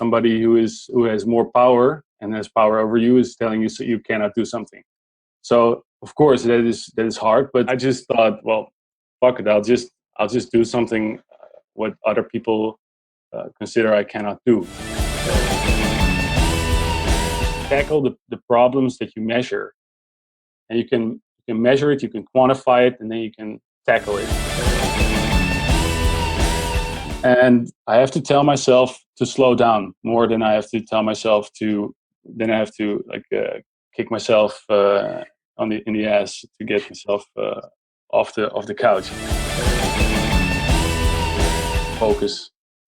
somebody who has more power and has power over you is telling you so you cannot do something. So of course that is hard, but I just thought, well, fuck it, I'll just do something what other people consider I cannot do. Tackle the problems that you measure, and you can measure it, you can quantify it, and then you can tackle it. And I have to tell myself to slow down more than I have to tell myself to. Then I have to kick myself in the ass to get myself off the couch.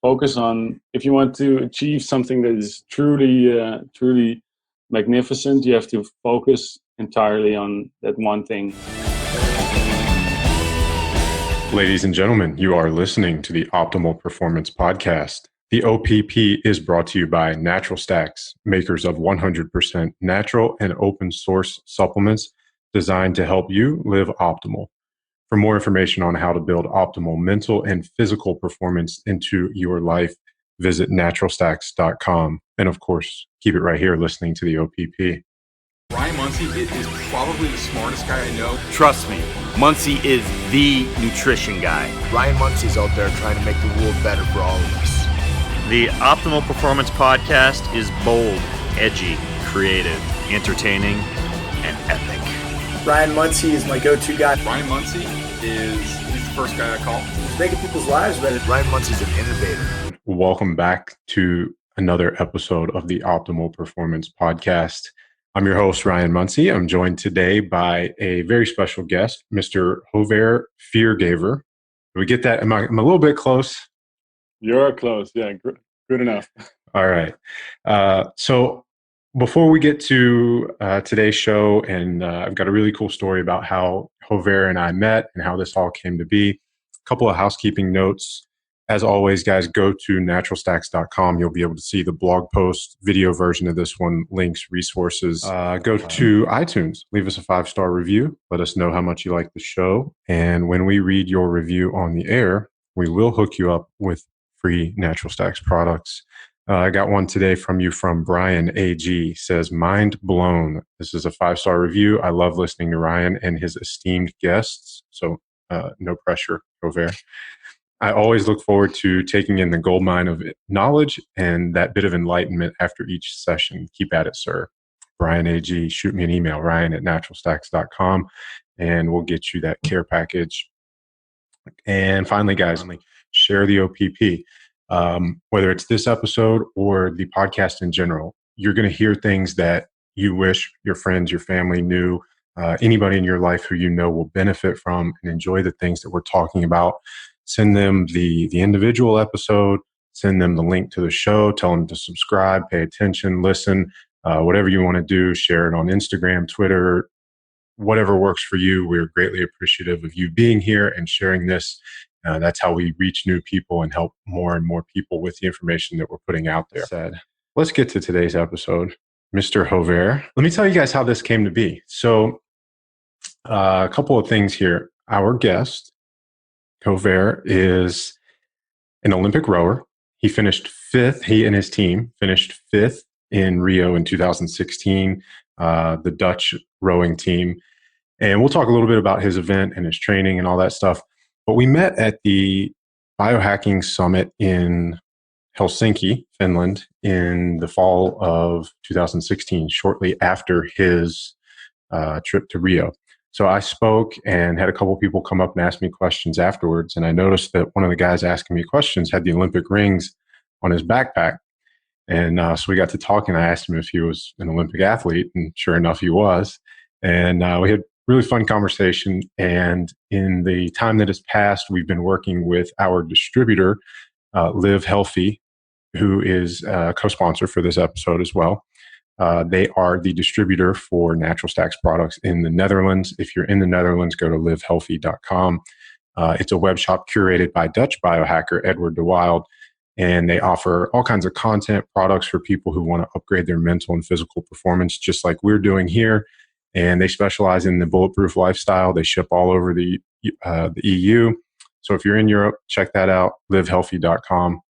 Focus on, if you want to achieve something that is truly magnificent, you have to focus entirely on that one thing. Ladies and gentlemen, you are listening to the Optimal Performance Podcast. The OPP is brought to you by Natural Stacks, makers of 100% natural and open source supplements designed to help you live optimal. For more information on how to build optimal mental and physical performance into your life, visit naturalstacks.com. And of course, keep it right here listening to the OPP. Ryan Muncie is probably the smartest guy I know. Trust me, Muncie is the nutrition guy. Ryan Muncie's out there trying to make the world better for all of us. The Optimal Performance Podcast is bold, edgy, creative, entertaining, and epic. Ryan Muncie is my go-to guy. Ryan Muncie he's the first guy I call. He's making people's lives better. Ryan Muncie's an innovator. Welcome back to another episode of the Optimal Performance Podcast. I'm your host, Ryan Muncie. I'm joined today by a very special guest, Mr. Govert Viergever. Did we get that? I'm a little bit close. You're close. Yeah, good enough. All right. So before we get to today's show, and I've got a really cool story about how Govert and I met and how this all came to be. A couple of housekeeping notes. As always, guys, go to naturalstacks.com. You'll be able to see the blog post, video version of this one, links, resources. Go to iTunes. Leave us a 5-star review. Let us know how much you like the show. And when we read your review on the air, we will hook you up with free Natural Stacks products. I got one today from Brian AG. Says, mind blown. This is a 5-star review. I love listening to Ryan and his esteemed guests. So no pressure, Govert. I always look forward to taking in the goldmine of knowledge and that bit of enlightenment after each session. Keep at it, sir. Brian AG, shoot me an email, ryan@naturalstacks.com, and we'll get you that care package. And finally, guys, share the OPP. Whether it's this episode or the podcast in general, you're going to hear things that you wish your friends, your family knew, anybody in your life who you know will benefit from and enjoy the things that we're talking about. Send them the individual episode, send them the link to the show, tell them to subscribe, pay attention, listen, whatever you want to do, share it on Instagram, Twitter, whatever works for you. We're greatly appreciative of you being here and sharing this. That's how we reach new people and help more and more people with the information that we're putting out there. Let's get to today's episode. Mr. Govert, let me tell you guys how this came to be. So a couple of things here. Our guest, Govert, is an Olympic rower. He finished 5th. He and his team finished 5th in Rio in 2016, the Dutch rowing team. And we'll talk a little bit about his event and his training and all that stuff. But we met at the Biohacking Summit in Helsinki, Finland, in the fall of 2016, shortly after his trip to Rio. So I spoke and had a couple people come up and ask me questions afterwards. And I noticed that one of the guys asking me questions had the Olympic rings on his backpack. And so we got to talking. I asked him if he was an Olympic athlete, and sure enough, he was. And we had a really fun conversation. And in the time that has passed, we've been working with our distributor, Live Healthy, who is a co-sponsor for this episode as well. They are the distributor for Natural Stacks products in the Netherlands. If you're in the Netherlands, go to livehealthy.com. It's a web shop curated by Dutch biohacker Edward de Wilde, and they offer all kinds of content, products for people who want to upgrade their mental and physical performance, just like we're doing here. And they specialize in the bulletproof lifestyle. They ship all over the EU. So if you're in Europe, check that out, livehealthy.com.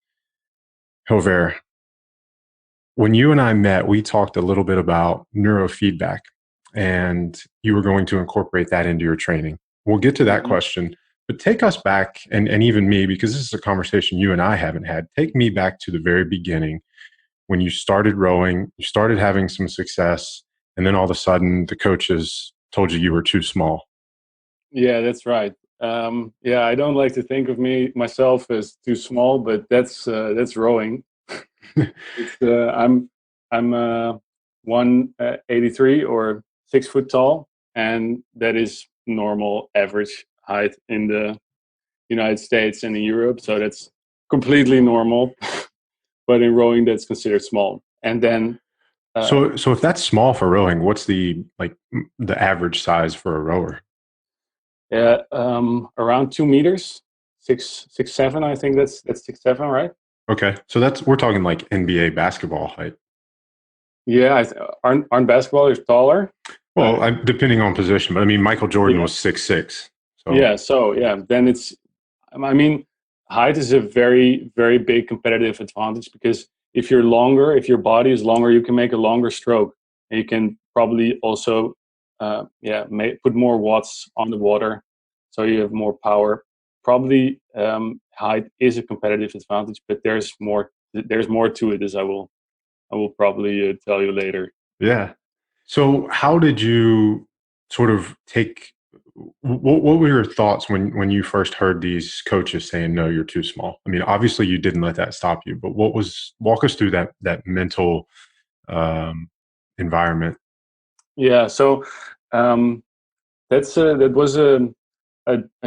Govert, when you and I met, we talked a little bit about neurofeedback, and you were going to incorporate that into your training. We'll get to that question, but take us back, and even me, because this is a conversation you and I haven't had. Take me back to the very beginning when you started rowing, you started having some success, and then all of a sudden the coaches told you were too small. Yeah, that's right. Yeah, I don't like to think of myself as too small, but that's rowing. I'm 183 or 6 foot tall, and that is normal average height in the United States and in Europe. So that's completely normal. But in rowing, that's considered small. And then so if that's small for rowing, what's the average size for a rower? Yeah, around 2 meters, 6'7". I think that's 6'7", right? Okay, so we're talking like NBA basketball height. Yeah, aren't basketballers taller? Well, depending on position, but I mean Michael Jordan was 6'6". So. Yeah, so then I mean, height is a very, very big competitive advantage, because if your body is longer, you can make a longer stroke, and you can probably also put more watts on the water, so you have more power. Probably height is a competitive advantage, but there's more to it, as I will probably tell you later. Yeah. So how did you sort of what were your thoughts when you first heard these coaches saying, no, you're too small? I mean, obviously you didn't let that stop you, but walk us through that mental environment. Yeah. So that was a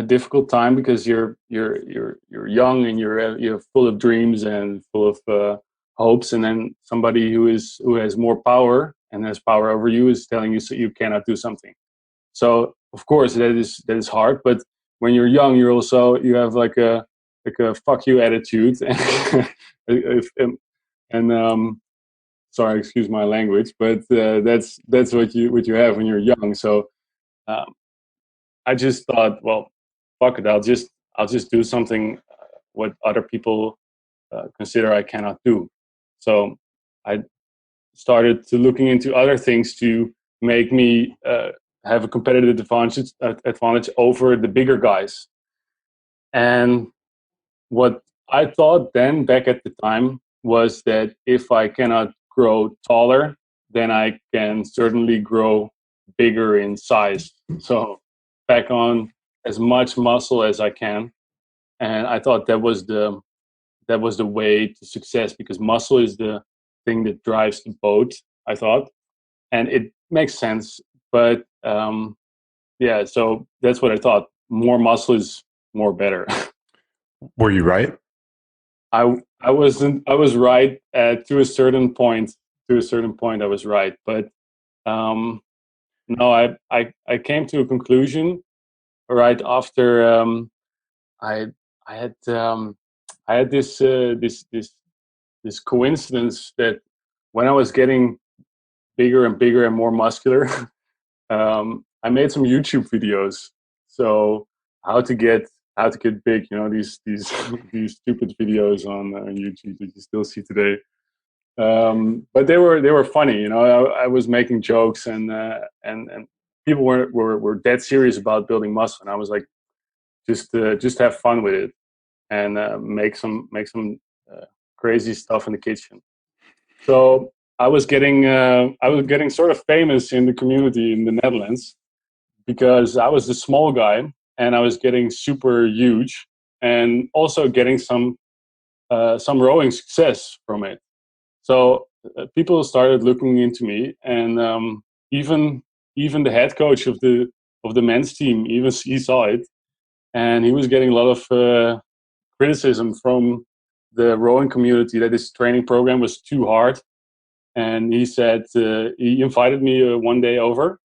difficult time, because you're young, and you're full of dreams and full of hopes, and then somebody who has more power and has power over you is telling you you cannot do something. So of course that is hard, but when you're young, you have like a fuck you attitude, and sorry, excuse my language, but that's what you have when you're young. So I just thought, well, fuck it, I'll just do something what other people consider I cannot do. So I started to looking into other things to make me have a competitive advantage over the bigger guys. And what I thought then, back at the time, was that if I cannot grow taller, then I can certainly grow bigger in size. So back on as much muscle as I can. And I thought that was the way to success, because muscle is the thing that drives the boat, I thought. And it makes sense. But so that's what I thought. More muscle is more better. Were you right? I was right to a certain point. To a certain point, I was right. But no, I came to a conclusion right after I had this coincidence that when I was getting bigger and bigger and more muscular, I made some YouTube videos. So how to get big, these these stupid videos on YouTube that you still see today. But they were funny, I was making jokes, and people were dead serious about building muscle, and I was like, just have fun with it, and make some crazy stuff in the kitchen. So I was getting sort of famous in the community in the Netherlands, because I was the small guy, and I was getting super huge, and also getting some rowing success from it. So people started looking into me, and even the head coach of the men's team, even he saw it, and he was getting a lot of criticism from the rowing community that his training program was too hard. And he said, he invited me one day over,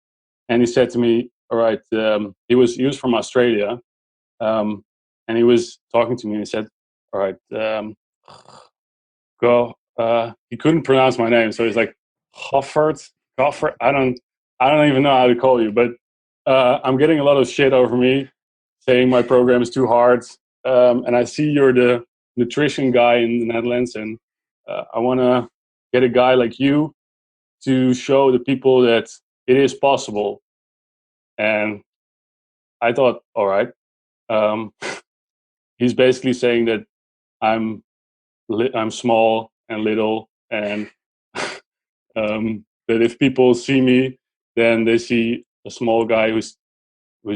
and he said to me, all right, he was from Australia, and he was talking to me, and he said, all right, go. He couldn't pronounce my name, so he's like, Govert. I don't even know how to call you, but I'm getting a lot of shit over me, saying my program is too hard. And I see you're the nutrition guy in the Netherlands, and I wanna get a guy like you to show the people that it is possible. And I thought, all right, he's basically saying that I'm small and little, and that if people see me, then they see a small guy who's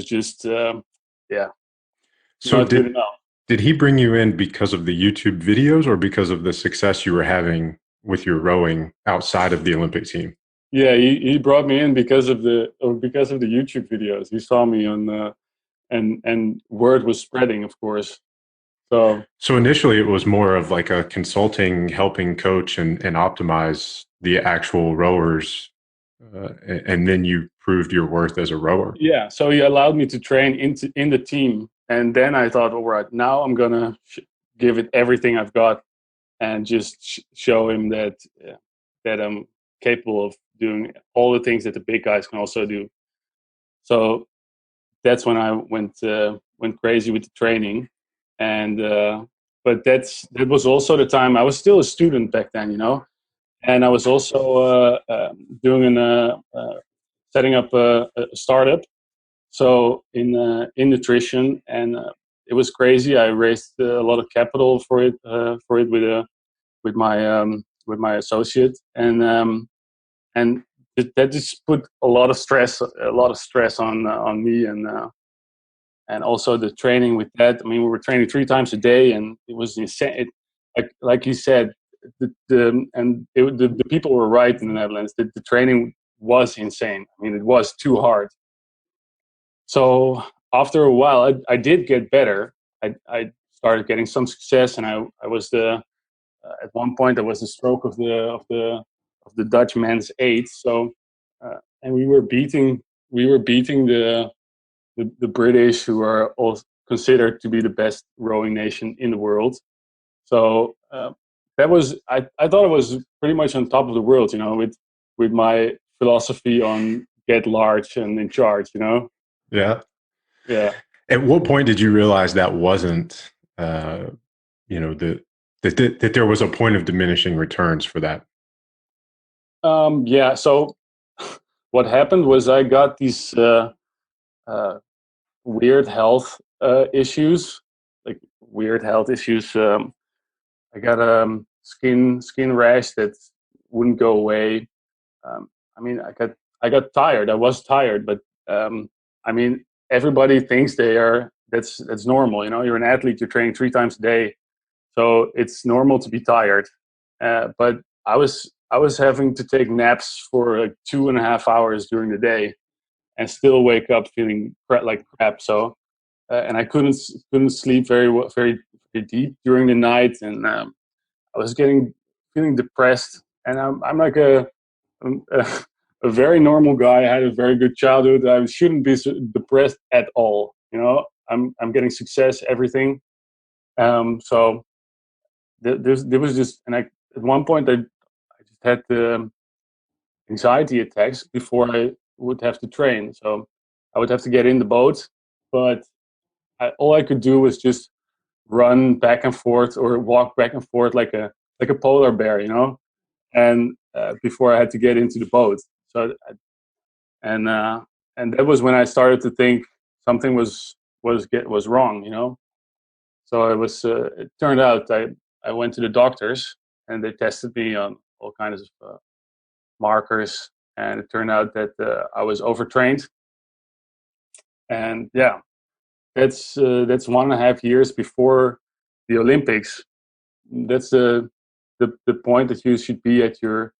just So not good enough. did he bring you in because of the YouTube videos or because of the success you were having with your rowing outside of the Olympic team? Yeah, he brought me in because of the YouTube videos. He saw me on and word was spreading, of course. So initially it was more of like a consulting, helping coach and optimize the actual rowers. And then you proved your worth as a rower. Yeah, so he allowed me to train in the team. And then I thought, all right, now I'm going to give it everything I've got and just show him that I'm capable of doing all the things that the big guys can also do. So that's when I went crazy with the training. And but that was also the time I was still a student back then, you know, and I was also doing setting up a startup, so in nutrition, and it was crazy. I raised a lot of capital for it with my associate, and that just put a lot of stress on me, and also the training with that. I mean, we were training 3 times a day, and it was insane. Like you said, the people were right in the Netherlands. The training was insane. I mean, it was too hard. So after a while, I did get better. I started getting some success, and I was at one point I was the stroke of the Dutch men's 8. So and we were beating the British, who are all considered to be the best rowing nation in the world. So that was I thought I was pretty much on top of the world, you know, with my philosophy on get large and in charge, you know. Yeah. Yeah. At what point did you realize that wasn't, that there was a point of diminishing returns for that? Yeah. So what happened was I got these weird health issues, like weird health issues. I got a skin rash that wouldn't go away. I mean, I got tired. I was tired, but I mean, everybody thinks that's normal. You know, you're an athlete. You're training 3 times a day, so it's normal to be tired. But I was having to take naps for like 2.5 hours during the day, and still wake up feeling like crap. So, and I couldn't sleep very deep during the night, and I was feeling depressed. And I'm like a very normal guy. I had a very good childhood. I shouldn't be depressed at all. You know, I'm getting success, everything. So there was just, and at one point I just had the anxiety attacks before I would have to train. So I would have to get in the boat, but all I could do was just run back and forth or walk back and forth like a polar bear, you know. And before I had to get into the boat, so and that was when I started to think something was wrong, you know. So it turned out I went to the doctors, and they tested me on all kinds of markers, and it turned out that I was overtrained. And yeah, that's 1.5 years before the Olympics. That's the point that you should be at your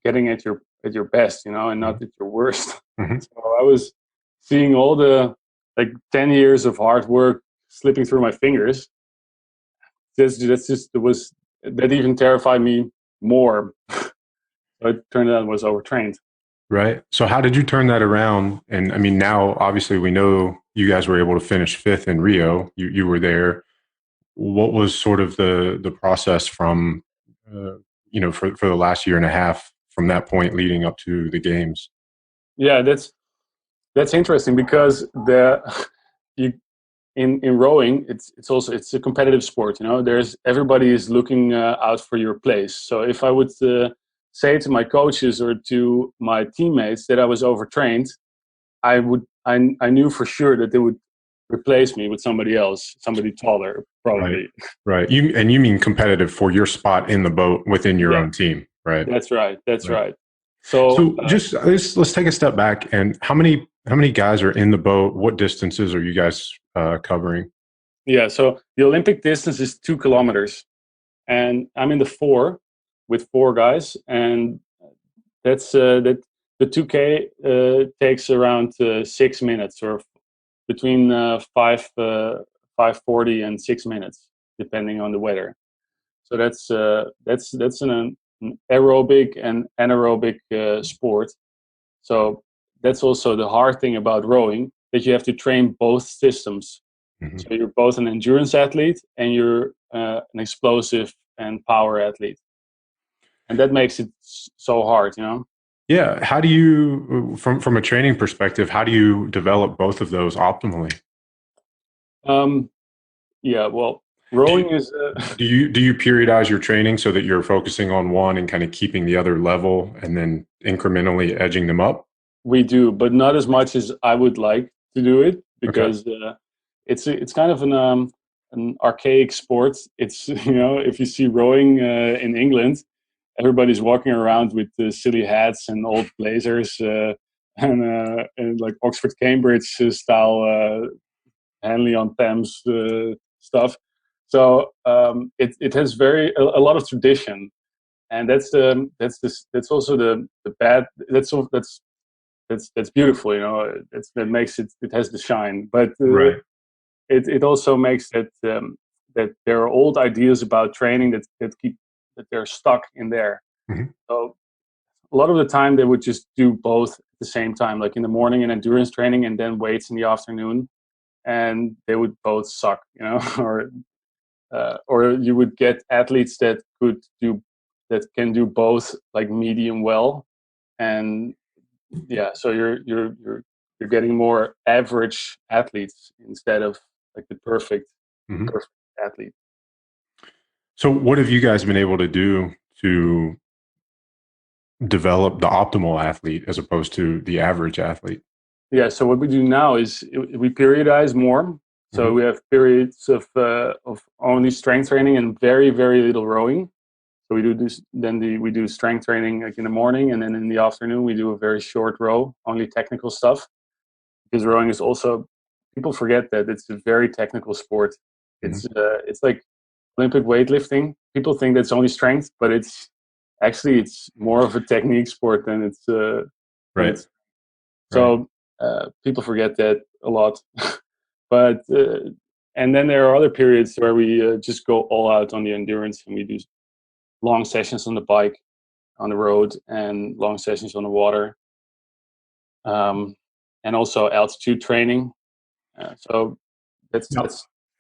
getting at your best, you know, and not at your worst. Mm-hmm. So I was seeing all the 10 years of hard work slipping through my fingers. That even terrified me more. So it turned out I was overtrained. Right. So how did you turn that around? And I mean, now obviously we know you guys were able to finish 5th in Rio. You were there. What was sort of the process from, for the last year and a half from that point leading up to the games? Yeah, that's interesting because in rowing, it's a competitive sport. There's everybody is looking out for your place. So if I would say to my coaches or to my teammates that I was overtrained, I knew for sure that they would replace me with somebody else, somebody taller, probably. Right. You mean competitive for your spot in the boat within your own team, right? That's right. Right. So just let's take a step back. And how many guys are in the boat? What distances are you guys covering? Yeah. So the Olympic distance is 2 kilometers, and I'm in the 4 with 4 guys, and that's that. The 2K takes around 6 minutes, or between 5:40 and 6 minutes, depending on the weather. So that's an aerobic and anaerobic sport. So that's also the hard thing about rowing, that you have to train both systems. Mm-hmm. So you're both an endurance athlete and you're an explosive and power athlete, and that makes it so hard, Yeah. How do you, from a training perspective, how do you develop both of those optimally? Yeah. Well, rowing is. Do you periodize your training so that you're focusing on one and kind of keeping the other level, and then incrementally edging them up? We do, but not as much as I would like to do it, because it's kind of an archaic sport. It's if you see rowing in England, everybody's walking around with silly hats and old blazers and like Oxford Cambridge style Henley on Thames stuff. So it has a lot of tradition, and that's also the bad. That's beautiful, that makes it has the shine, but it also makes that there are old ideas about training that they're stuck in there. Mm-hmm. So a lot of the time they would just do both at the same time, like in the morning and endurance training, and then weights in the afternoon, and they would both suck, or you would get athletes that can do both, like medium well, and so you're getting more average athletes instead of like the perfect athlete. So what have you guys been able to do to develop the optimal athlete as opposed to the average athlete? Yeah, so what we do now is we periodize more. So we have periods of only strength training and very, very little rowing. So we do this, then we do strength training like in the morning, and then in the afternoon we do a very short row, only technical stuff. Because rowing is also, people forget that it's a very technical sport. It's like Olympic weightlifting. People think that's only strength, but it's more of a technique sport than it's right. So people forget that a lot. But and then there are other periods where we just go all out on the endurance, and we do long sessions on the bike, on the road, and long sessions on the water, and also altitude training. So that's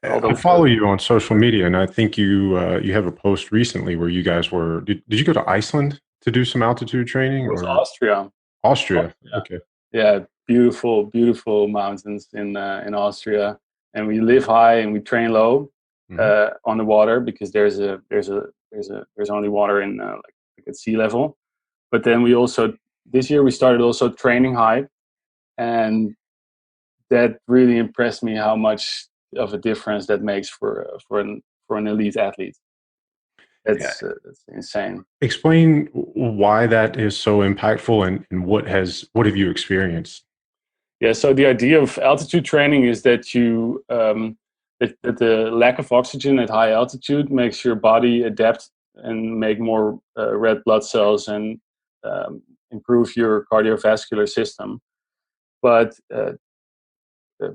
I follow you on social media, and I think you have a post recently where you guys were. Did you go to Iceland to do some altitude training? It was Austria. Austria. Okay. Yeah, beautiful, beautiful mountains in Austria, and we live high and we train low on the water, because there's only water in like at sea level. But then we also, this year we started also training high, and that really impressed me how much of a difference that makes for an elite athlete. That's insane. Explain why that is so impactful, and what have you experienced? Yeah, so the idea of altitude training is that you that the lack of oxygen at high altitude makes your body adapt and make more red blood cells and improve your cardiovascular system. But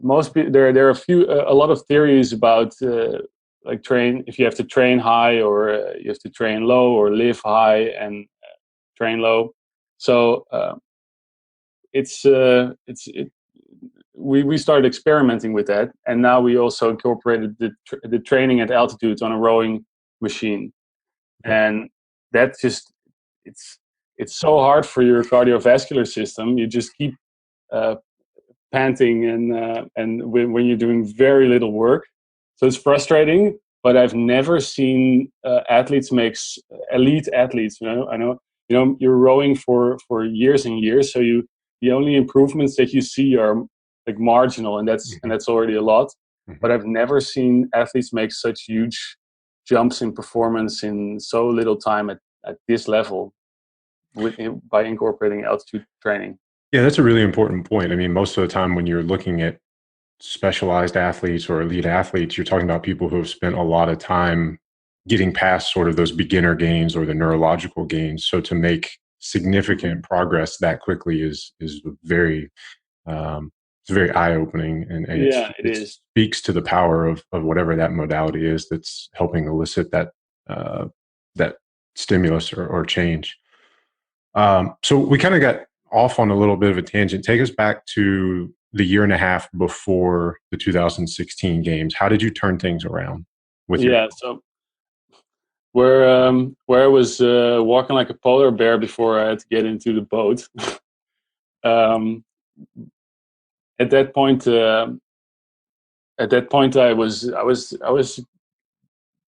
most people, there are a lot of theories about like if you have to train high, or you have to train low, or live high and train low. So we started experimenting with that, and now we also incorporated the training at altitude on a rowing machine, and that just it's so hard for your cardiovascular system. You just keep panting and when you're doing very little work. So it's frustrating, but I've never seen athletes make elite athletes. I know you're rowing for years and years, so the only improvements that you see are like marginal, and that's already a lot. But I've never seen athletes make such huge jumps in performance in so little time at this level by incorporating altitude training. Yeah, that's a really important point. I mean, most of the time when you're looking at specialized athletes or elite athletes, you're talking about people who have spent a lot of time getting past sort of those beginner gains or the neurological gains. So to make significant progress that quickly is very it's very eye-opening, and it speaks to the power of whatever that modality is that's helping elicit that that stimulus or change. So we kind of got off on a little bit of a tangent. Take us back to the year and a half before the 2016 games. How did you turn things around with so where I was walking like a polar bear before I had to get into the boat. At that point I was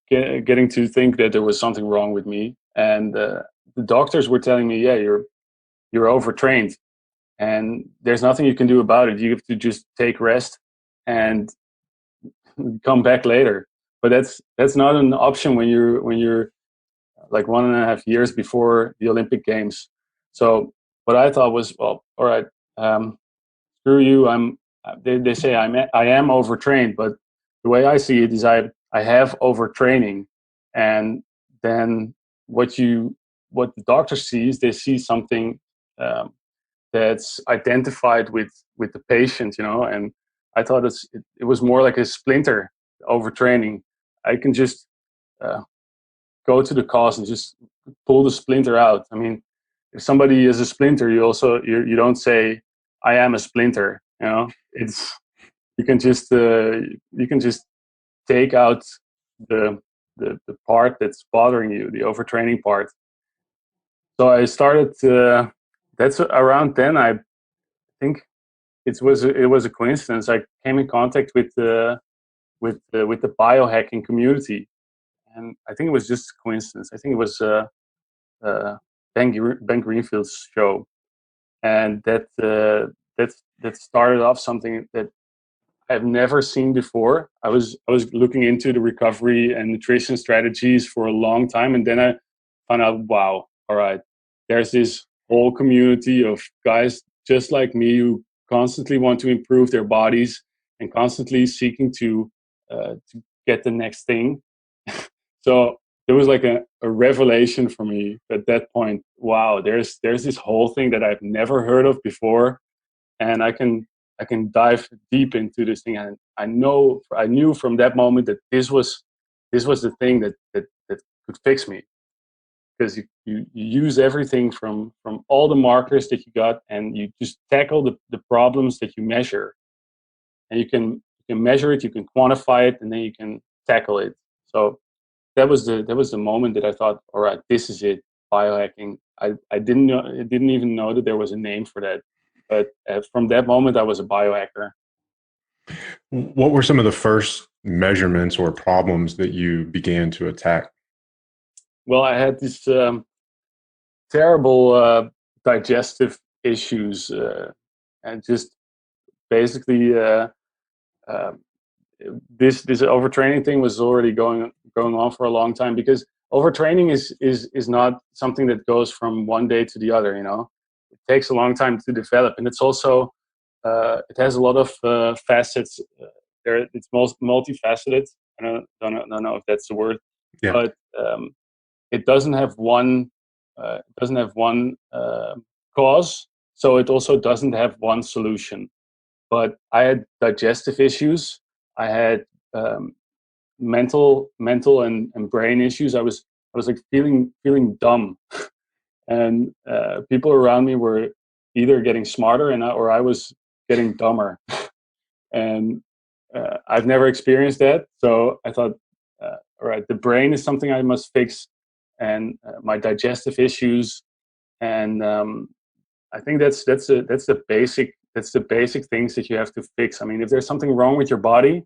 getting to think that there was something wrong with me, and the doctors were telling me, yeah, you're overtrained and there's nothing you can do about it. You have to just take rest and come back later. But that's not an option when you're like 1.5 years before the Olympic Games. So what I thought was, well, all right, screw you. They say I am overtrained, but the way I see it is I have overtraining, and then what the doctor sees, they see something that's identified with the patient, and I thought it was more like a splinter overtraining. I can just go to the cause and just pull the splinter out. I mean, if somebody is a splinter, you don't say I am a splinter. It's you can just take out the part that's bothering you, the overtraining part. So I started. That's around then. I think it was a coincidence. I came in contact with the biohacking community, and I think it was just a coincidence. I think it was Ben Greenfield's show, and that started off something that I've never seen before. I was looking into the recovery and nutrition strategies for a long time, and then I found out, wow, all right, there's this whole community of guys just like me who constantly want to improve their bodies and constantly seeking to get the next thing. So there was like a revelation for me at that point. Wow, there's this whole thing that I've never heard of before, and I can dive deep into this thing. And I knew from that moment that this was the thing that could fix me, because you use everything from all the markers that you got, and you just tackle the problems that you measure, and you can measure it, you can quantify it, and then you can tackle it. So that was the moment that I thought, all right, this is it, biohacking. I didn't even know that there was a name for that. But from that moment, I was a biohacker. What were some of the first measurements or problems that you began to attack? Well, I had this terrible digestive issues, and just basically this overtraining thing was already going on for a long time, because overtraining is not something that goes from one day to the other. It takes a long time to develop, and it's also it has a lot of facets. It's multifaceted. I don't know if that's the word, yeah. But it doesn't have one cause, so it also doesn't have one solution. But I had digestive issues. I had mental and brain issues. I was like feeling dumb, and people around me were either getting smarter or I was getting dumber. And I've never experienced that, so I thought, all right, the brain is something I must fix, and my digestive issues, and I think that's the that's the basic things that you have to fix. I mean, if there's something wrong with your body,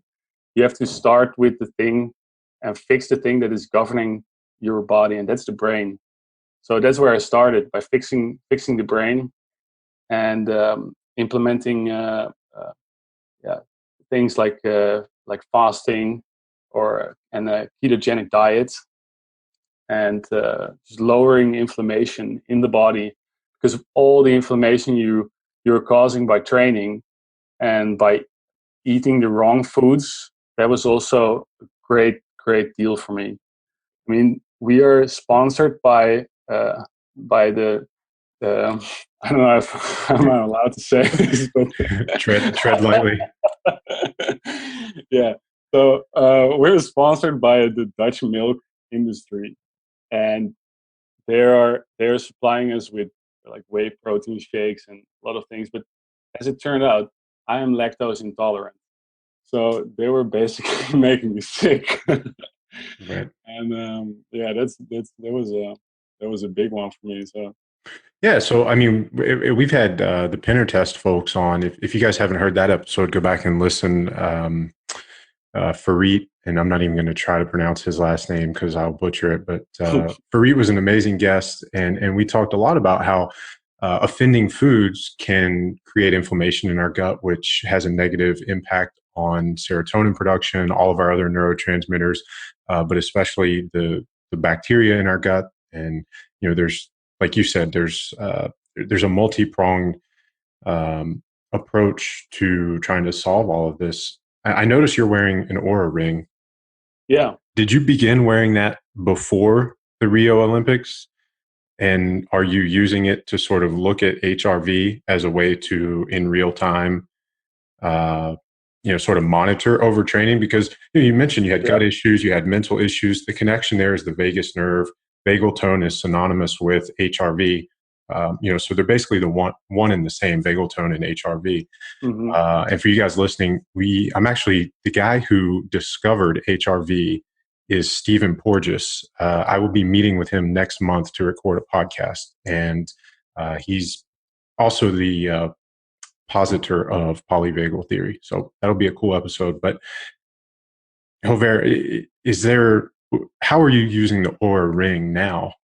you have to start with the thing and fix the thing that is governing your body, and that's the brain. So that's where I started, by fixing the brain and implementing things like fasting and a ketogenic diet, and just lowering inflammation in the body, because of all the inflammation you're causing by training and by eating the wrong foods. That was also a great deal for me. I mean, we are sponsored by the I don't know if I'm not allowed to say this, but tread lightly. Yeah. So we're sponsored by the Dutch milk industry, and they're supplying us with like whey protein shakes and a lot of things. But as it turned out, I am lactose intolerant, so they were basically making me sick. Right. And that was a big one for me. So. Yeah, so I mean, we've had the Pinner Test folks on. If you guys haven't heard that episode, go back and listen. Fareed, and I'm not even going to try to pronounce his last name because I'll butcher it, but Fareed was an amazing guest, and we talked a lot about how offending foods can create inflammation in our gut, which has a negative impact on serotonin production, all of our other neurotransmitters, but especially the bacteria in our gut. And there's, like you said, there's a multi-pronged approach to trying to solve all of this. I noticed you're wearing an Oura Ring. Yeah. Did you begin wearing that before the Rio Olympics? And are you using it to sort of look at HRV as a way to, in real time, sort of monitor overtraining? Because you mentioned you had gut issues, you had mental issues. The connection there is the vagus nerve. Vagal tone is synonymous with HRV. So they're basically the one and the same, vagal tone and HRV. Mm-hmm. And for you guys listening, I'm actually the guy who discovered HRV is Stephen Porges. I will be meeting with him next month to record a podcast, and he's also the positor of polyvagal theory. So that'll be a cool episode. But Govert, how are you using the Oura Ring now?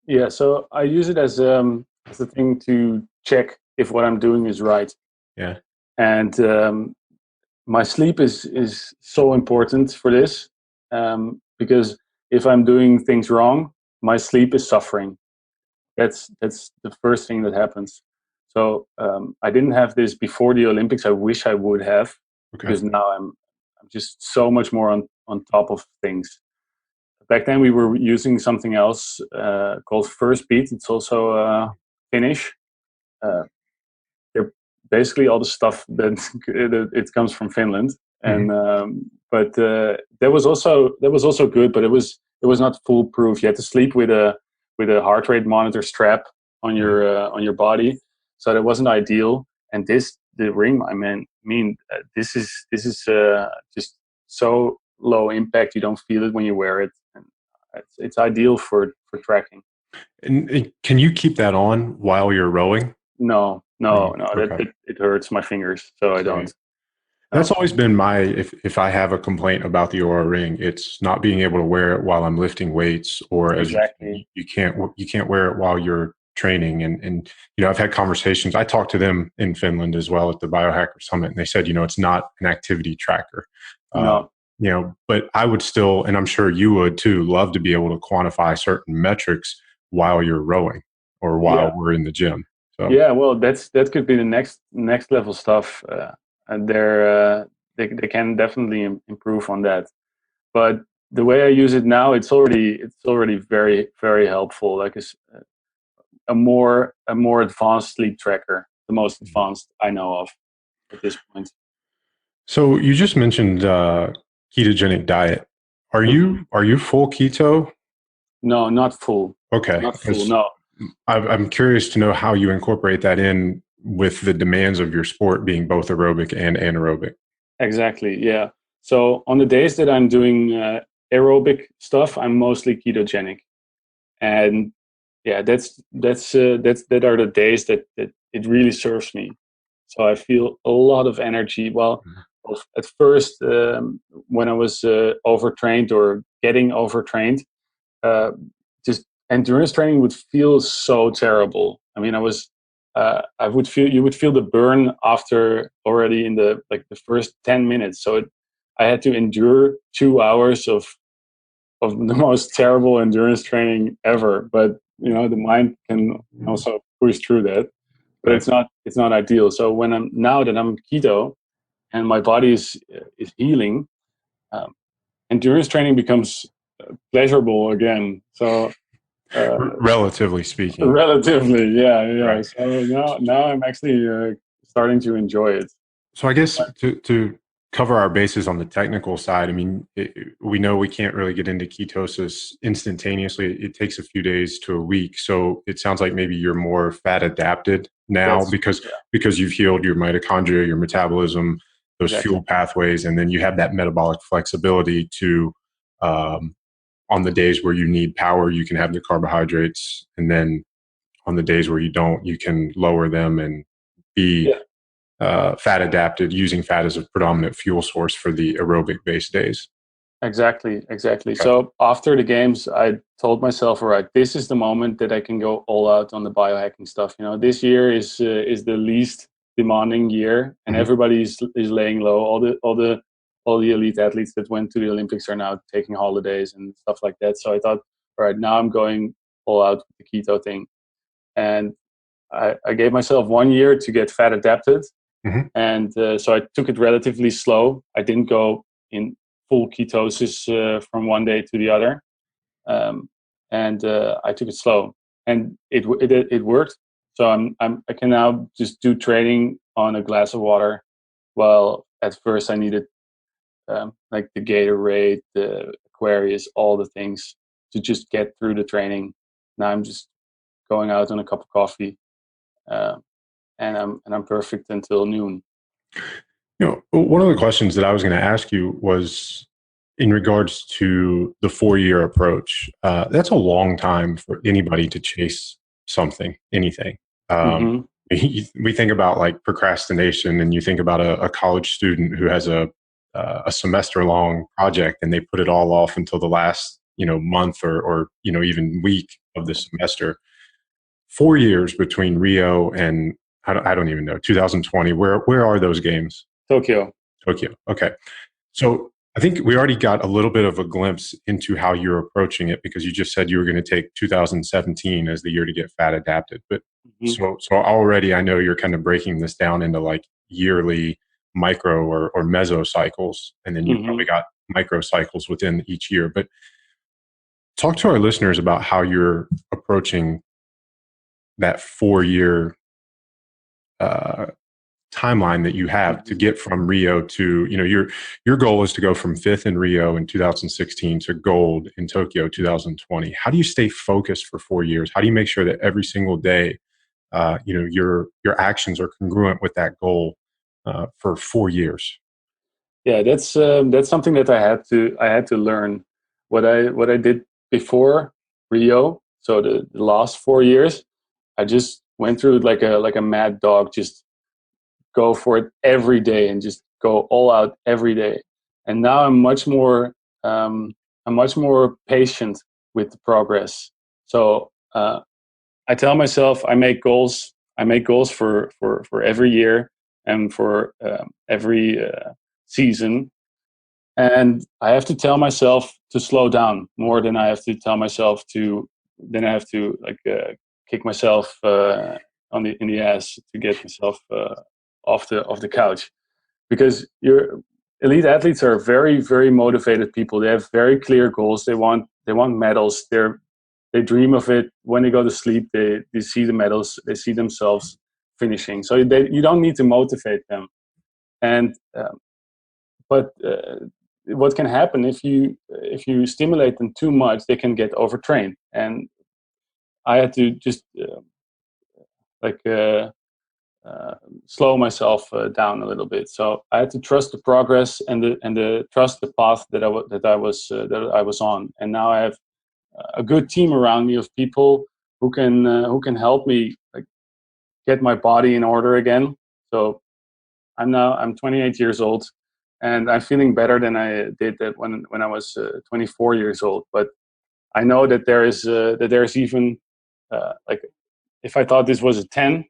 Yeah, so I use it as a thing to check if what I'm doing is right. Yeah. And my sleep is so important for this, because if I'm doing things wrong, my sleep is suffering. That's the first thing that happens. So I didn't have this before the Olympics. I wish I would have, because now I'm just so much more on top of things. Back then we were using something else called First Beat. It's also Finnish. They're basically all the stuff that it comes from Finland, and but that was also good, but it was not foolproof. You had to sleep with a heart rate monitor strap on your body, so that wasn't ideal. And the ring, I mean, this is just so low impact. You don't feel it when you wear it. It's ideal for tracking. And can you keep that on while you're rowing? No. Okay. It hurts my fingers, so I don't. That's always been if I have a complaint about the Oura Ring, it's not being able to wear it while I'm lifting weights, or exactly. you can't wear it while you're training. And I've had conversations. I talked to them in Finland as well at the Biohacker Summit, and they said, it's not an activity tracker. No. But I would still, and I'm sure you would too, love to be able to quantify certain metrics while you're rowing or while we're in the gym. So. Yeah, well, that could be the next level stuff, and they can definitely improve on that. But the way I use it now, it's already very, very helpful. Like a more advanced sleep tracker, the most advanced I know of at this point. So you just mentioned ketogenic diet. Are you full keto? No, not full. Okay, not full. No. I'm curious to know how you incorporate that in with the demands of your sport being both aerobic and anaerobic. Exactly. Yeah. So on the days that I'm doing aerobic stuff, I'm mostly ketogenic, and yeah, that are the days that it really serves me. So I feel a lot of energy. Well, at first, when I was overtrained or getting overtrained, just endurance training would feel so terrible. I mean, you would feel the burn after already in the first 10 minutes. So I had to endure 2 hours of the most terrible endurance training ever. But the mind can also push through that. But Right. it's not ideal. So now that I'm keto and my body is healing, um, endurance training becomes pleasurable again. So Relatively speaking. relatively, yeah. Right. So now I'm actually starting to enjoy it. So I guess to cover our bases on the technical side, I mean, we know we can't really get into ketosis instantaneously. It takes a few days to a week. So it sounds like maybe you're more fat adapted now That's because you've healed your mitochondria, your metabolism, those exactly. fuel pathways, and then you have that metabolic flexibility to, on the days where you need power, you can have the carbohydrates, and then on the days where you don't, you can lower them and be Yeah. fat adapted, using fat as a predominant fuel source for the aerobic based days. Exactly. Okay. So after the games, I told myself, all right, this is the moment that I can go all out on the biohacking stuff. This year is the least demanding year, and Mhm. everybody is laying low. All the elite athletes that went to the Olympics are now taking holidays and stuff like that. So I thought, all right, now I'm going all out with the keto thing, and I gave myself 1 year to get fat adapted. Mhm. And so I took it relatively slow. I didn't go in full ketosis from one day to the other, and I took it slow, and it worked. So I can now just do training on a glass of water. Well, at first I needed like the Gatorade, the Aquarius, all the things to just get through the training. Now I'm just going out on a cup of coffee, uh, and I'm perfect until noon. One of the questions that I was going to ask you was in regards to the 4 year approach. That's a long time for anybody to chase something, anything. Um, Mm-hmm. we think about like procrastination, and you think about a college student who has a semester long project and they put it all off until the last month or even week of the semester. 4 years between Rio and I don't even know 2020. Where are those games? Tokyo. Tokyo. Okay. So I think we already got a little bit of a glimpse into how you're approaching it, because you just said you were going to take 2017 as the year to get fat adapted. But Mm-hmm. so already I know you're kind of breaking this down into like yearly micro or meso cycles, and then you've Mm-hmm. probably got micro cycles within each year. But talk to our listeners about how you're approaching that 4 year timeline that you have to get from Rio to, your goal is to go from fifth in Rio in 2016 to gold in Tokyo 2020. How do you stay focused for 4 years? How do you make sure that every single day, your actions are congruent with that goal for 4 years? Yeah, that's something that I had to learn. What I did before Rio, so the last 4 years, I just went through it like a mad dog, just go for it every day and just go all out every day. And now I'm much more patient with the progress. So I tell myself I make goals. I make goals for every year and for every season, and I have to tell myself to slow down more than I have to tell myself to. Then I have to kick myself in the ass to get myself off the couch, because your elite athletes are very, very motivated people. They have very clear goals. They want medals. They dream of it. When they go to sleep, they see the medals. They see themselves finishing. So you don't need to motivate them. And but what can happen if you stimulate them too much, they can get overtrained. And I had to just like slow myself down a little bit. So I had to trust the progress and the trust the path that I was on. And now I have a good team around me of people who can help me like get my body in order again. So I'm 28 years old, and I'm feeling better than I did that when I was 24 years old. But I know that there's even like, if I thought this was a 10,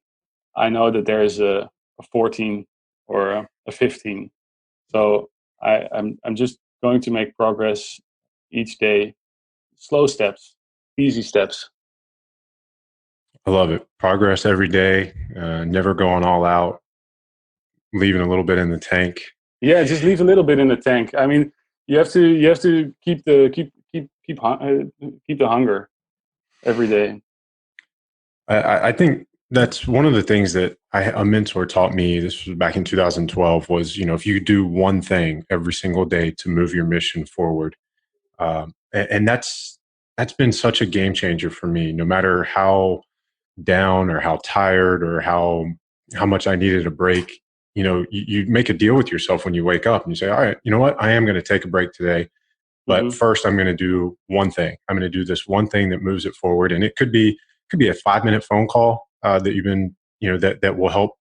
I know that there is a 14 or a 15. So I'm just going to make progress each day, slow steps, easy steps. I love it. Progress every day, never going all out, leaving a little bit in the tank. Yeah, just leave a little bit in the tank. I mean, you have to keep the hunger every day. I think that's one of the things that a mentor taught me. This was back in 2012. Was, if you do one thing every single day to move your mission forward, and that's been such a game changer for me. No matter how down or how tired or how much I needed a break, you make a deal with yourself when you wake up and you say, all right, you know what, I am going to take a break today. But first, I'm going to do one thing. I'm going to do this one thing that moves it forward, and it could be a 5-minute phone call that you've been, that will help,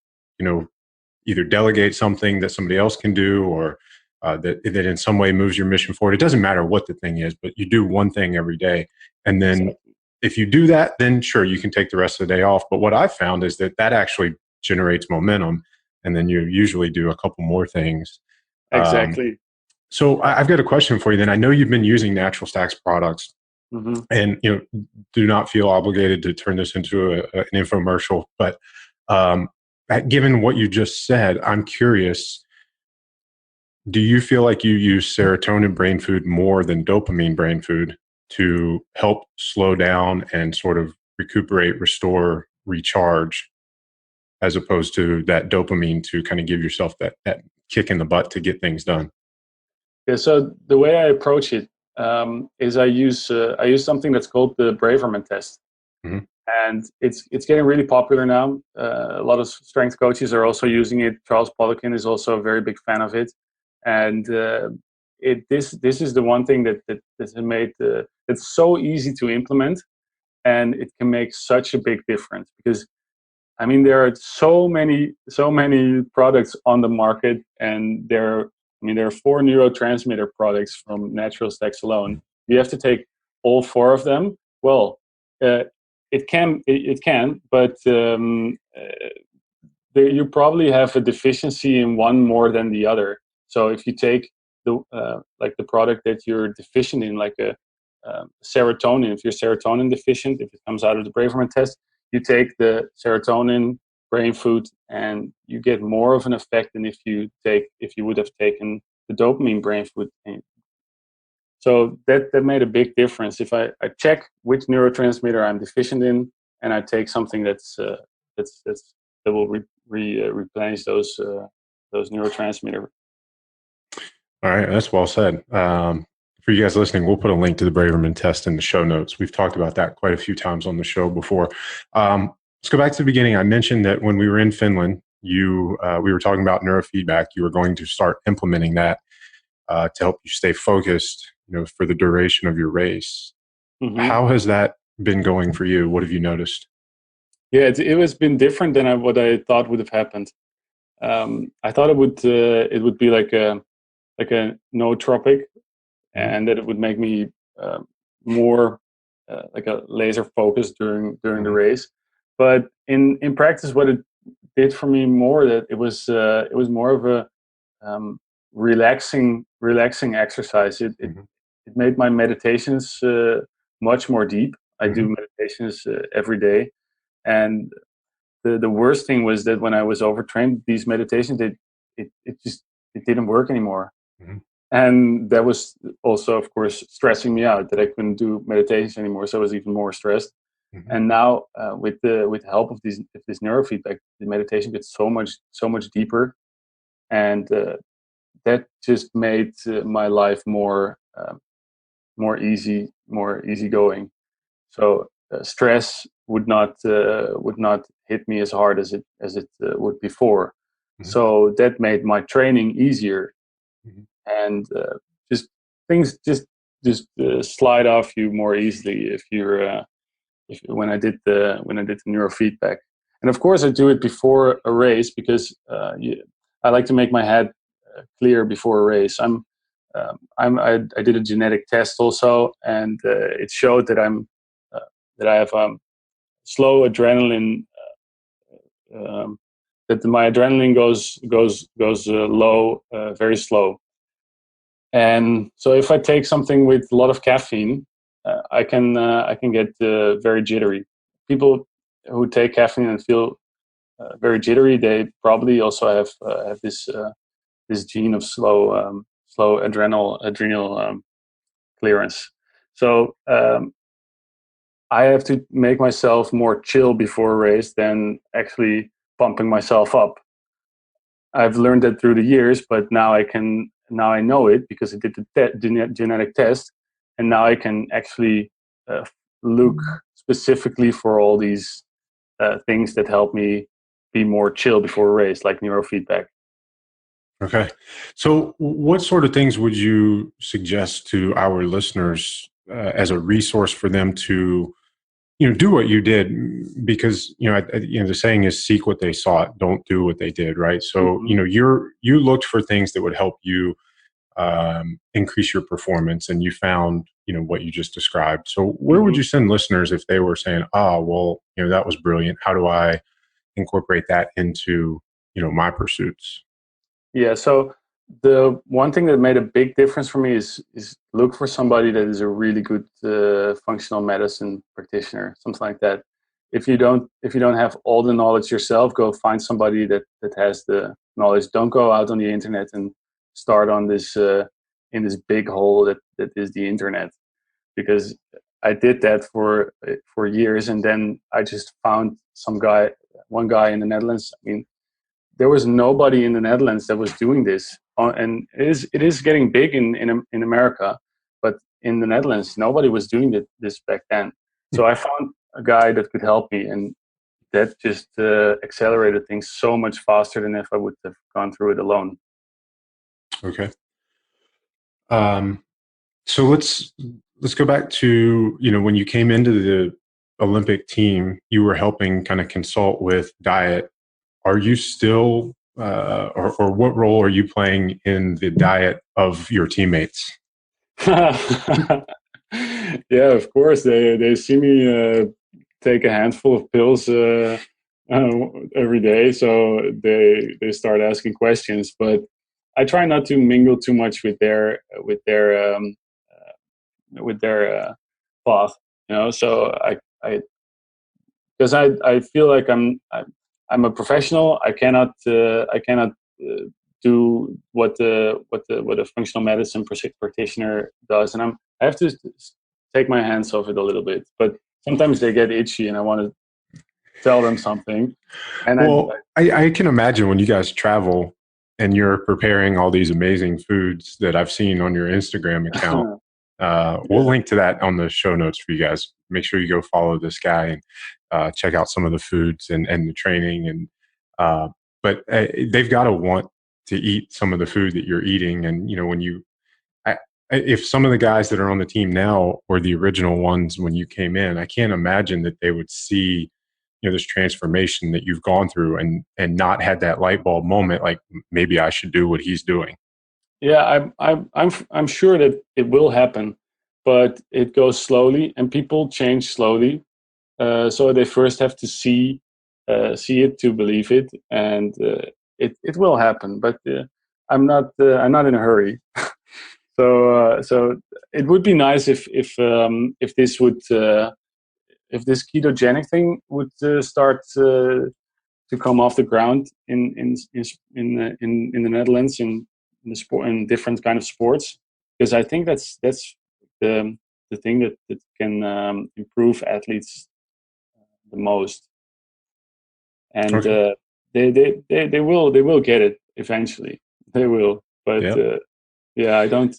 either delegate something that somebody else can do, or that in some way moves your mission forward. It doesn't matter what the thing is, but you do one thing every day, and then if you do that, then sure, you can take the rest of the day off. But what I've found is that actually generates momentum, and then you usually do a couple more things. Exactly. So I've got a question for you then. I know you've been using Natural Stacks products, and do not feel obligated to turn this into an infomercial. But given what you just said, I'm curious, do you feel like you use serotonin brain food more than dopamine brain food to help slow down and sort of recuperate, restore, recharge, as opposed to that dopamine to kind of give yourself that kick in the butt to get things done? Yeah, so the way I approach it is I use something that's called the Braverman test, and it's getting really popular now. A lot of strength coaches are also using it. Charles Poliquin is also a very big fan of it, and this is the one thing that has made it's so easy to implement, and it can make such a big difference because, I mean, there are so many products on the market, and there are 4 neurotransmitter products from Natural Stacks alone. You have to take all 4 of them. Well, it can, but you probably have a deficiency in one more than the other. So if you take the product that you're deficient in, like a serotonin, if you're serotonin deficient, if it comes out of the Braverman test, you take the serotonin brain food and you get more of an effect than if you would have taken the dopamine brain food. So that made a big difference. If I check which neurotransmitter I'm deficient in, and I take something that will replenish those neurotransmitter. All right, that's well said. For you guys listening, we'll put a link to the Braverman test in the show notes. We've talked about that quite a few times on the show before. Let's go back to the beginning. I mentioned that when we were in Finland, we were talking about neurofeedback. You were going to start implementing that to help you stay focused, for the duration of your race. How has that been going for you? What have you noticed? Yeah, it has been different than what I thought would have happened. I thought it would be like a nootropic, and that it would make me more like a laser focus during the race. But in practice, what it did for me more, that it was more of a relaxing exercise. It made my meditations much more deep. I do meditations every day, and the worst thing was that when I was overtrained, these meditations, it didn't work anymore. And that was also, of course, stressing me out that I couldn't do meditation anymore. So I was even more stressed. And now with the help of this neurofeedback, the meditation gets so much deeper, and that just made my life more easygoing. So stress would not hit me as hard as it would before. So that made my training easier, and just things just slide off you more easily if you're when I did the neurofeedback. And of course, I do it before a race because I like to make my head clear before a race. I did a genetic test also, and it showed that that I have slow adrenaline. That my adrenaline goes low, very slow. And so if I take something with a lot of caffeine, I can get very jittery. People who take caffeine and feel very jittery, they probably also have this gene of slow adrenal clearance. So I have to make myself more chill before a race than actually pumping myself up. I've learned that through the years, but now I know it because I did the genetic test, and now I can actually look specifically for all these things that help me be more chill before a race, like neurofeedback. Okay. So what sort of things would you suggest to our listeners as a resource for them to, do what you did? Because, the saying is seek what they sought, don't do what they did, right? So, you looked for things that would help you increase your performance, and you found, what you just described. So where would you send listeners if they were saying, that was brilliant. How do I incorporate that into, my pursuits? Yeah, so the one thing that made a big difference for me is look for somebody that is a really good functional medicine practitioner, something like that. If you don't have all the knowledge yourself, go find somebody that has the knowledge. Don't go out on the internet and start on this in this big hole that is the internet, because I did that for years, and then I just found one guy in the Netherlands. I mean, there was nobody in the Netherlands that was doing this, and it is getting big in America, but in the Netherlands nobody was doing this back then. So I found a guy that could help me, and that just accelerated things so much faster than if I would have gone through it alone. Okay. So let's go back to, when you came into the Olympic team, you were helping kind of consult with diet. Are you still, or what role are you playing in the diet of your teammates? Yeah, of course. They see me take a handful of pills every day, so they start asking questions. But I try not to mingle too much with their path. So I because I feel like I'm a professional. I cannot do what a functional medicine practitioner does, and I have to take my hands off it a little bit. But sometimes they get itchy, and I want to tell them something. And I can imagine when you guys travel and you're preparing all these amazing foods that I've seen on your Instagram account. We'll link to that on the show notes for you guys. Make sure you go follow this guy and check out some of the foods and the training. And but they've got to want to eat some of the food that you're eating. And if some of the guys that are on the team now were the original ones when you came in, I can't imagine that they would see this transformation that you've gone through and not had that light bulb moment, like maybe I should do what he's doing. Yeah, I'm sure that it will happen, but it goes slowly, and people change slowly. So they first have to see it to believe it, and it will happen. But I'm not in a hurry. So it would be nice if this would if this ketogenic thing would start to come off the ground in the Netherlands in the sport, in different kind of sports, because I think that's the thing that can improve athletes the most, and Okay. They will get it eventually. They will, but yeah, I don't.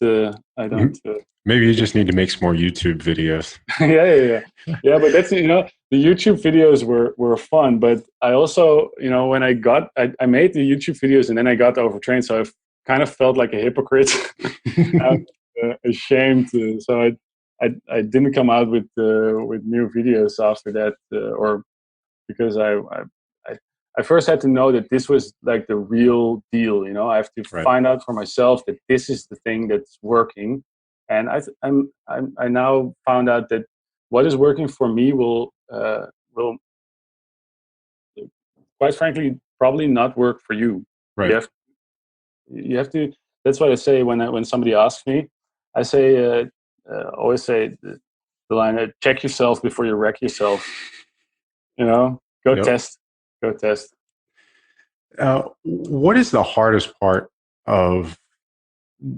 Maybe you just need to make some more YouTube videos. Yeah. But that's the YouTube videos were fun, but I also when I made the YouTube videos and then I got overtrained, so I kind of felt like a hypocrite. I was ashamed, so I didn't come out with new videos after that, or because I I first had to know that this was like the real deal. You know, I have to find out for myself that this is the thing that's working. And I now found out that what is working for me will quite frankly probably not work for you. Right. You have to. That's what I say when somebody asks me. I say always say the line: check yourself before you wreck yourself. You know, go test. What is the hardest part of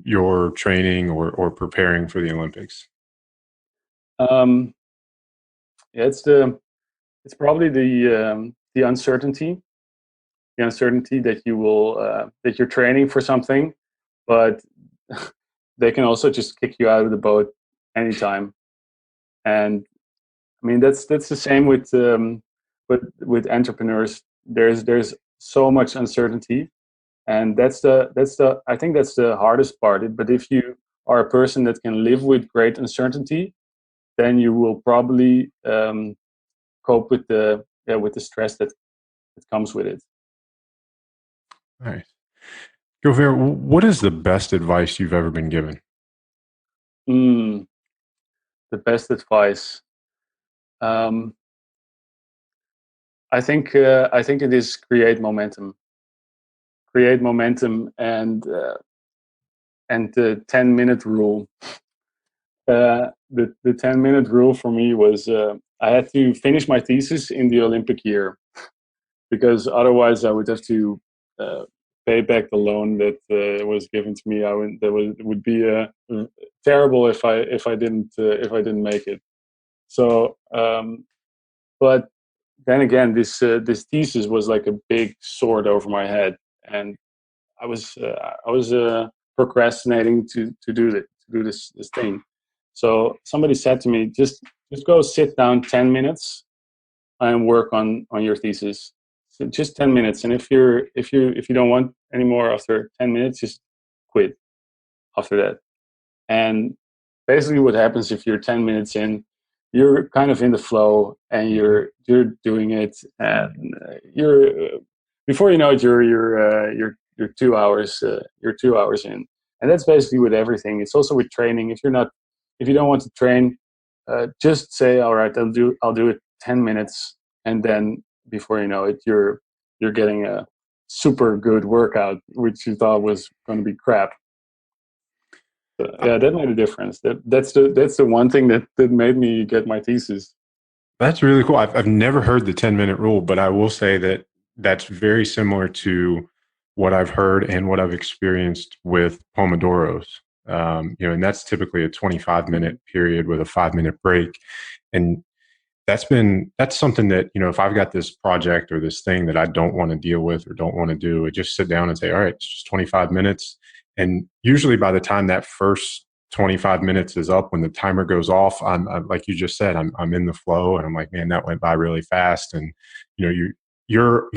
your training or preparing for the Olympics? Yeah, it's probably the uncertainty. The uncertainty that you will that you're training for something, but they can also just kick you out of the boat anytime. And I mean that's the same with entrepreneurs. There's so much uncertainty, and that's the I think that's the hardest part. But if you are a person that can live with great uncertainty, then you will probably cope with the stress that comes with it. Nice. Govert, what is the best advice you've ever been given? The best advice. I think it is create momentum. Create momentum, and the 10-minute rule. The 10-minute rule for me was I had to finish my thesis in the Olympic year, because otherwise I would have to pay back the loan that was given to me. It would be terrible if I didn't make it. So, but then again, this thesis was like a big sword over my head, and I was procrastinating to do this thing. So somebody said to me, just go sit down 10 minutes and work on your thesis. So just 10 minutes, and if you don't want any more after 10 minutes, just quit after that. And basically what happens if you're 10 minutes in, you're kind of in the flow and you're doing it, and before you know it, you're 2 hours in. And that's basically with everything. It's also with training. If you don't want to train, just say, all right, I'll do it 10 minutes, and then before you know it, you're getting a super good workout, which you thought was going to be crap. Yeah, that made a difference. That's the one thing that made me get my thesis. That's really cool. I've never heard the 10-minute rule, but I will say that that's very similar to what I've heard and what I've experienced with Pomodoros. And that's typically a 25-minute period with a 5-minute break. And that's something that, if I've got this project or this thing that I don't want to deal with or don't want to do, I just sit down and say, all right, it's just 25 minutes. And usually by the time that first 25 minutes is up, when the timer goes off, I'm like you just said, I'm in the flow, and I'm like, man, that went by really fast. And you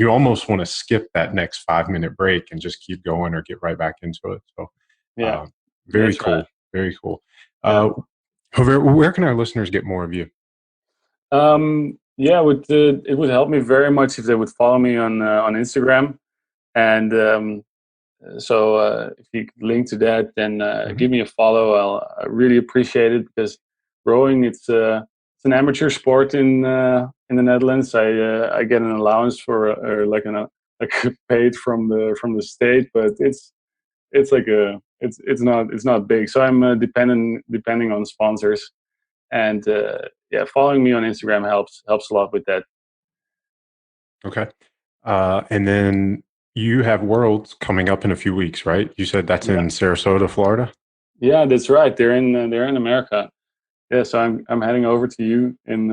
almost want to skip that next 5-minute break and just keep going or get right back into it. So yeah, very cool. Right. Very cool. Where can our listeners get more of you? It would help me very much if they would follow me on Instagram, and so if you could link to that, then give me a follow. I really appreciate it, because rowing, it's an amateur sport in the Netherlands. I get an allowance for paid from the state, but it's not big. So I'm depending on sponsors, and following me on Instagram helps a lot with that. Okay, and then you have Worlds coming up in a few weeks, right? You said that's in Sarasota, Florida. Yeah, that's right. They're in America. Yeah, so I'm heading over to you in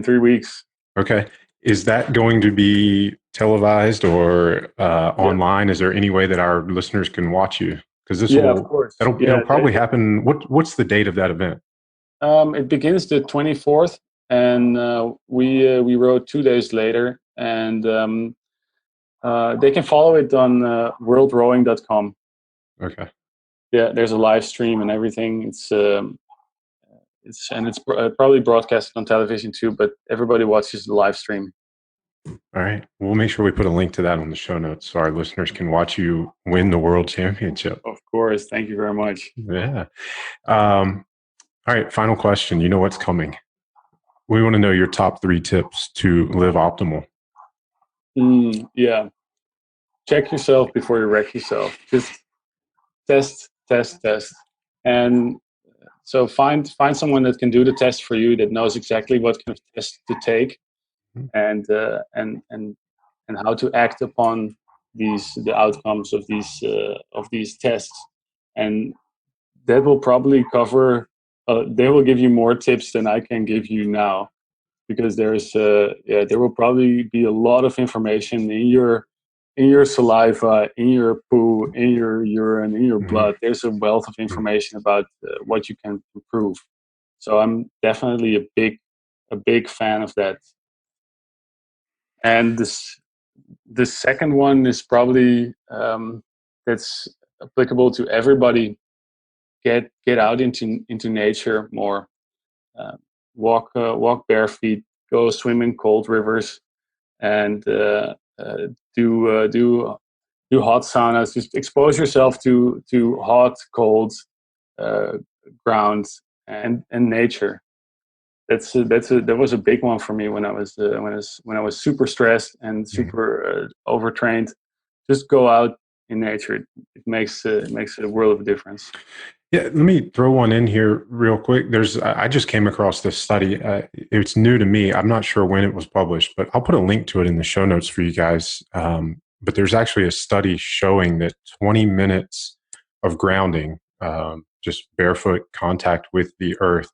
3 weeks. Okay, is that going to be televised or online? Is there any way that our listeners can watch you? Because of course, it'll probably happen. What's the date of that event? It begins the 24th, and we rode 2 days later, and they can follow it on worldrowing.com. Okay. Yeah, there's a live stream and everything. It's probably broadcasted on television too, but everybody watches the live stream. All right. We'll make sure we put a link to that on the show notes so our listeners can watch you win the world championship. Of course. Thank you very much. Yeah. All right. Final question. You know what's coming. We want to know your top 3 tips to live optimal. Yeah. Check yourself before you wreck yourself. Just test. And so find someone that can do the test for you, that knows exactly what kind of test to take, and how to act upon the outcomes of these tests, and that will probably cover. They will give you more tips than I can give you now, because there will probably be a lot of information in your saliva, in your poo, in your urine, in your blood. There's a wealth of information about what you can improve. So I'm definitely a big fan of that. And the second one is probably that's applicable to everybody. Get out into nature more. Walk bare feet. Go swim in cold rivers, and do hot saunas. Just expose yourself to hot, cold ground and nature. That was a big one for me when I was super stressed and super overtrained. Just go out in nature. It makes a world of difference. Yeah, let me throw one in here real quick. I just came across this study. It's new to me. I'm not sure when it was published, but I'll put a link to it in the show notes for you guys. But there's actually a study showing that 20 minutes of grounding, just barefoot contact with the earth,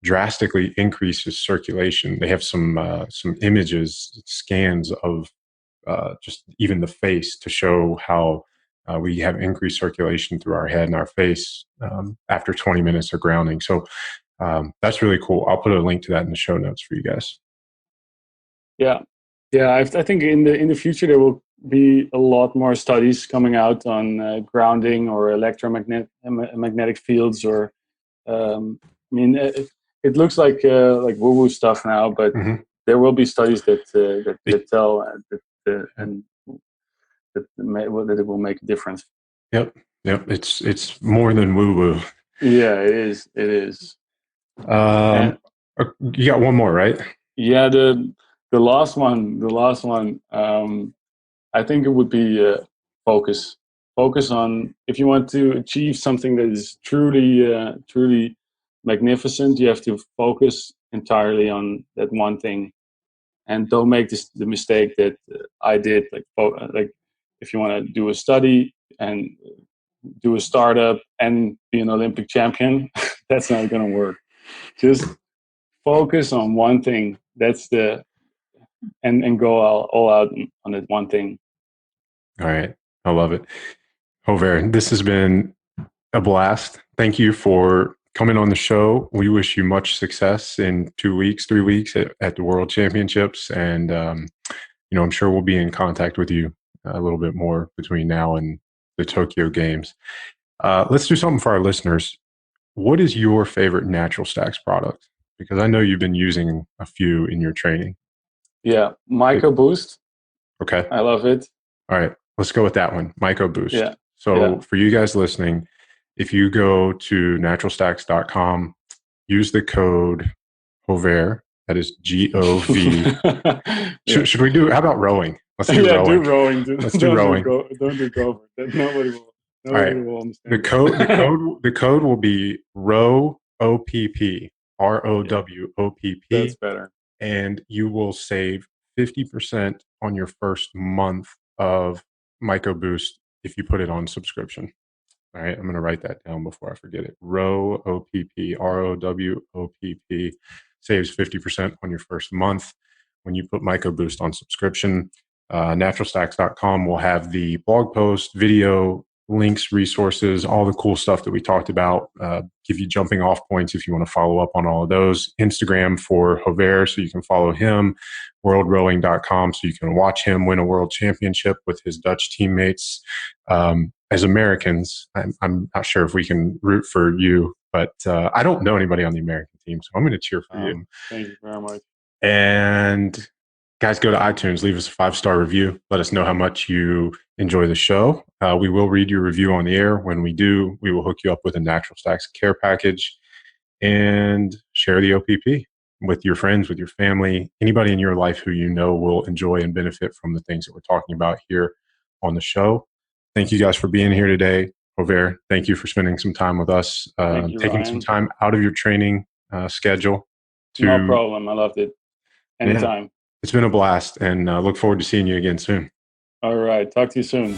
drastically increases circulation. They have some images, scans of just even the face to show how we have increased circulation through our head and our face after 20 minutes of grounding. So that's really cool. I'll put a link to that in the show notes for you guys. Yeah. I think in the future there will be a lot more studies coming out on grounding or electromagnetic fields, or it looks like woo-woo stuff now, but there will be studies that tell that it will make a difference. Yep. It's more than woo-woo. Yeah, it is. You got one more, right? Yeah, the last one. I think it would be focus. Focus on, if you want to achieve something that is truly magnificent, you have to focus entirely on that one thing, and don't make the mistake that I did. Like if you want to do a study and do a startup and be an Olympic champion, that's not going to work. Just focus on one thing. And go all out on that one thing. All right. I love it. Govert, this has been a blast. Thank you for coming on the show. We wish you much success in 3 weeks at the World Championships. And, I'm sure we'll be in contact with you a little bit more between now and the Tokyo Games. Let's do something for our listeners. What is your favorite Natural Stacks product? Because I know you've been using a few in your training. Yeah, Myco Boost. Okay. I love it. All right. Let's go with that one, Myco Boost. Yeah. So for you guys listening, if you go to naturalstacks.com, use the code Govert, that is GOV. Should we do, how about rowing? Let's do rowing. Do rowing. Let's do rowing. Don't do Govert. Nobody will understand. The code will be ROWOPP, ROWOPP. That's better. And you will save 50% on your first month of Myco Boost if you put it on subscription. All right, I'm going to write that down before I forget it. ROWOPP, ROWOPP, saves 50% on your first month when you put Myco Boost on subscription. Naturalstacks.com will have the blog post, video, links, resources, all the cool stuff that we talked about, give you jumping off points if you want to follow up on all of those. Instagram for Govert, so you can follow him. Worldrowing.com, so you can watch him win a world championship with his Dutch teammates. As Americans, I'm not sure if we can root for you, but I don't know anybody on the American team, so I'm going to cheer for you. Thank you very much. And Guys, go to iTunes, leave us a 5-star review. Let us know how much you enjoy the show. We will read your review on the air. When we do, we will hook you up with a Natural Stacks care package, and share the OPP with your friends, with your family, anybody in your life who you know will enjoy and benefit from the things that we're talking about here on the show. Thank you guys for being here today. Govert, thank you for spending some time with us, Thank you, taking Ryan. some time out of your training schedule. No problem. I loved it. Anytime. Yeah, it's been a blast, and look forward to seeing you again soon. All right. Talk to you soon.